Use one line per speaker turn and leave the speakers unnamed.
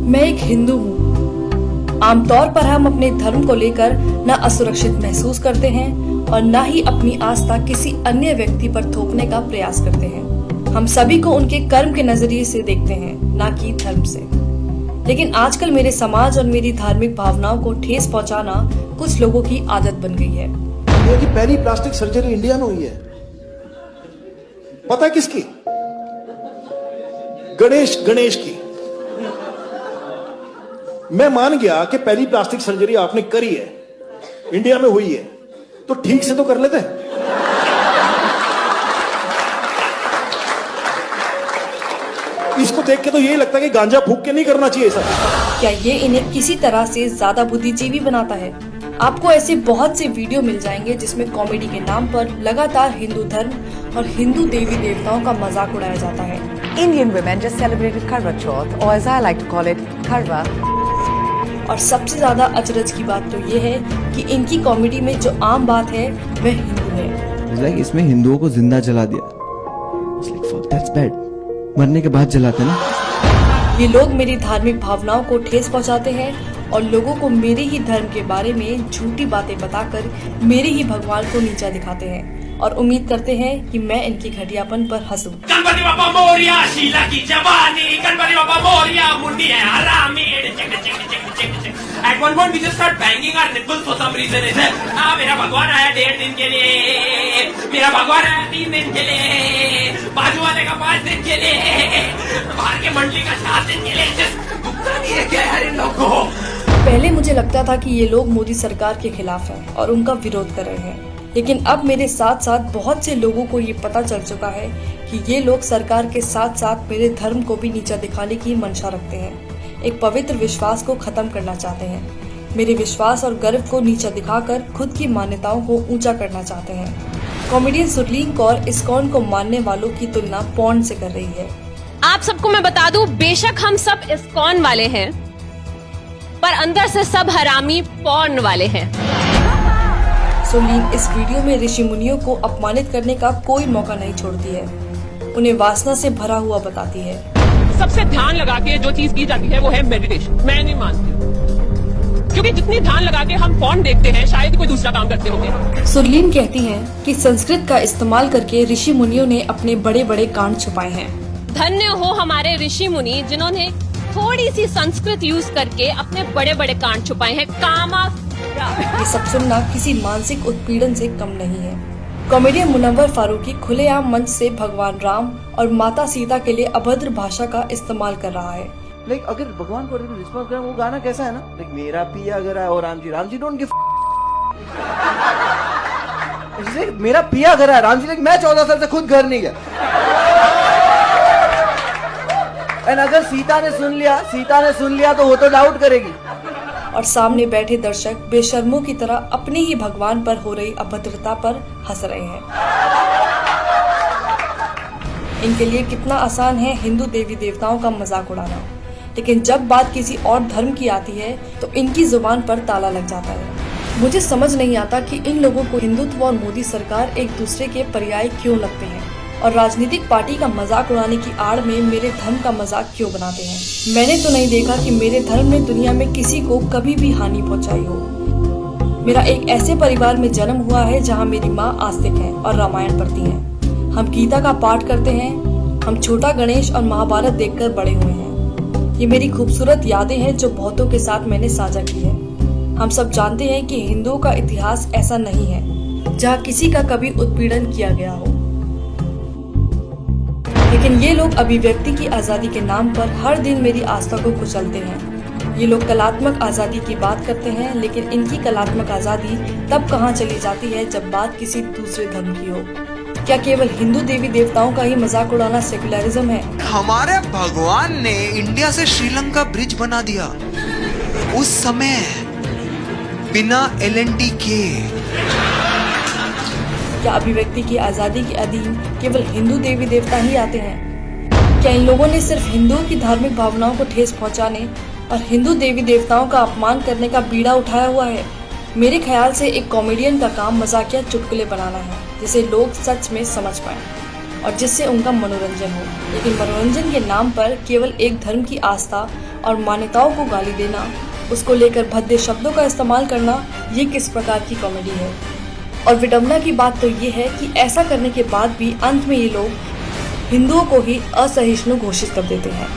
मैं एक हिंदू हूँ। आमतौर पर हम अपने धर्म को लेकर न असुरक्षित महसूस करते हैं और न ही अपनी आस्था किसी अन्य व्यक्ति पर थोपने का प्रयास करते हैं। हम सभी को उनके कर्म के नजरिए से देखते हैं, न कि धर्म से। लेकिन आजकल मेरे समाज और मेरी धार्मिक भावनाओं को ठेस पहुंचाना कुछ लोगों की आदत बन गई है।
इंडिया की पहली प्लास्टिक सर्जरी इंडिया में हुई है, पता है किसकी? गणेश की। मैं मान गया कि पहली प्लास्टिक सर्जरी आपने करी है, इंडिया में हुई है, तो ठीक से तो कर लेते। इसको देख के तो यही लगता है कि गांजा फूक के नहीं करना चाहिए सर।
क्या ये इन्हें किसी तरह से ज्यादा बुद्धिजीवी बनाता है? आपको ऐसे बहुत से वीडियो मिल जाएंगे जिसमें कॉमेडी के नाम पर लगातार हिंदू धर्म और हिंदू देवी देवताओं का मजाक उड़ाया जाता है।
Indian women just celebrated Karwa Chauth, or as I like to call it, Karwa.
और सबसे ज्यादा अचरज की बात तो ये है कि इनकी कॉमेडी में जो आम बात है वह हिंदू है।
like इसमें हिंदुओं को जिंदा जला दिया। It's like, fuck, that's bad. मरने के बाद जलाते ना।
ये लोग मेरी धार्मिक भावनाओं को ठेस पहुंचाते हैं और लोगों को मेरे ही धर्म के बारे में झूठी बातें बताकर मेरे ही भगवान को नीचा दिखाते हैं और उम्मीद करते हैं कि मैं इनकी घटियापन पर हंसूं।
गणपति बाप्पा मोरिया, शीला की जवानी, गणपति बाप्पा मोरिया, मुंडी है हरामी, check. At one point we just start banging our nipples for some reason. मेरा भगवान आया 1.5 दिन के लिए, मेरा भगवान आया 3 दिन के लिए, बाजू वाले का 5 दिन के लिए, बाहर के मंडली का 7 दिन के लिए। भुगतान नहीं है क्या यार इन लोगों को?
पहले मुझे लगता था कि ये लोग मोदी सरकार के खिलाफ हैं और उनका विरोध कर रहे हैं, लेकिन अब मेरे साथ साथ बहुत से लोगों को ये पता चल चुका है कि ये लोग सरकार के साथ साथ मेरे धर्म को भी नीचा दिखाने की मंशा रखते हैं। एक पवित्र विश्वास को खत्म करना चाहते हैं। मेरे विश्वास और गर्व को नीचा दिखाकर खुद की मान्यताओं को ऊंचा करना चाहते हैं। कॉमेडियन सुरलीन कौर इस्कॉन को मानने वालों की तुलना पॉर्न से कर रही है।
आप सबको मैं बता दूं, बेशक हम सब इस्कॉन वाले हैं, पर अंदर से सब हरामी पॉर्न वाले हैं।
सुरलीन इस वीडियो में ऋषि मुनियों को अपमानित करने का कोई मौका नहीं छोड़ती है, उन्हें वासना से भरा हुआ बताती है।
सबसे ध्यान लगा के जो चीज की जाती है वो है मेडिटेशन। मैं नहीं मानती हूँ, क्योंकि जितनी ध्यान लगा के हम फोन देखते हैं शायद कोई दूसरा काम करते होंगे।
सुरलीन कहती हैं कि संस्कृत का इस्तेमाल करके ऋषि मुनियों ने अपने बड़े बड़े कांड छुपाए हैं।
धन्य हो हमारे ऋषि मुनि जिन्होंने थोड़ी सी संस्कृत यूज करके अपने बड़े बड़े कांड छुपाए हैं। कामा
ये सब सुनना किसी मानसिक उत्पीड़न से कम नहीं है। कॉमेडियन मुनव्वर फारूकी खुलेआम मंच से भगवान राम और माता सीता के लिए अभद्र भाषा का इस्तेमाल कर रहा है।
लाइक अगर भगवान को रिस्पॉन्स करें, वो गाना कैसा है ना, लाइक मेरा पिया अगर है और राम जी डोंट गिव। मेरा पिया घर है, राम जी लाइक मैं 14 साल से खुद घर नहीं गया। एंड अगर सीता ने सुन लिया तो वो तो डाउट करेगी।
और सामने बैठे दर्शक बेशर्मों की तरह अपने ही भगवान पर हो रही अभद्रता पर हंस रहे हैं। इनके लिए कितना आसान है हिंदू देवी देवताओं का मजाक उड़ाना, लेकिन जब बात किसी और धर्म की आती है तो इनकी जुबान पर ताला लग जाता है। मुझे समझ नहीं आता कि इन लोगों को हिंदुत्व और मोदी सरकार एक दूसरे के पर्याय क्यों लगते हैं और राजनीतिक पार्टी का मजाक उड़ाने की आड़ में मेरे धर्म का मजाक क्यों बनाते हैं। मैंने तो नहीं देखा कि मेरे धर्म ने दुनिया में किसी को कभी भी हानि पहुंचाई हो। मेरा एक ऐसे परिवार में जन्म हुआ है जहां मेरी माँ आस्तिक है और रामायण पढ़ती हैं। हम गीता का पाठ करते हैं। हम छोटा गणेश और महाभारत देखकर बड़े हुए हैं। ये मेरी खूबसूरत यादें हैं जो बहुतों के साथ मैंने साझा की है। हम सब जानते हैं कि हिंदुओं का इतिहास ऐसा नहीं है जहाँ किसी का कभी उत्पीड़न किया गया हो, लेकिन ये लोग अभिव्यक्ति की आजादी के नाम पर हर दिन मेरी आस्था को कुचलते हैं। ये लोग कलात्मक आजादी की बात करते हैं, लेकिन इनकी कलात्मक आजादी तब कहाँ चली जाती है जब बात किसी दूसरे धर्म की हो। क्या केवल हिंदू देवी देवताओं का ही मजाक उड़ाना सेकुलरिज्म है?
हमारे भगवान ने इंडिया से श्रीलंका ब्रिज बना दिया उस समय बिना LNT के।
क्या अभिव्यक्ति की आजादी के अधीन केवल हिंदू देवी देवता ही आते हैं? क्या इन लोगों ने सिर्फ हिंदुओं की धार्मिक भावनाओं को ठेस पहुंचाने और हिंदू देवी देवताओं का अपमान करने का बीड़ा उठाया हुआ है? मेरे ख्याल से एक कॉमेडियन का काम मजाकिया चुटकुले बनाना है जिसे लोग सच में समझ पाएं और जिससे उनका मनोरंजन हो, लेकिन मनोरंजन के नाम पर केवल एक धर्म की आस्था और मान्यताओं को गाली देना, उसको लेकर भद्दे शब्दों का इस्तेमाल करना, ये किस प्रकार की कॉमेडी है। और विडंबना की बात तो ये है कि ऐसा करने के बाद भी अंत में ये लोग हिंदुओं को ही असहिष्णु घोषित कर देते हैं।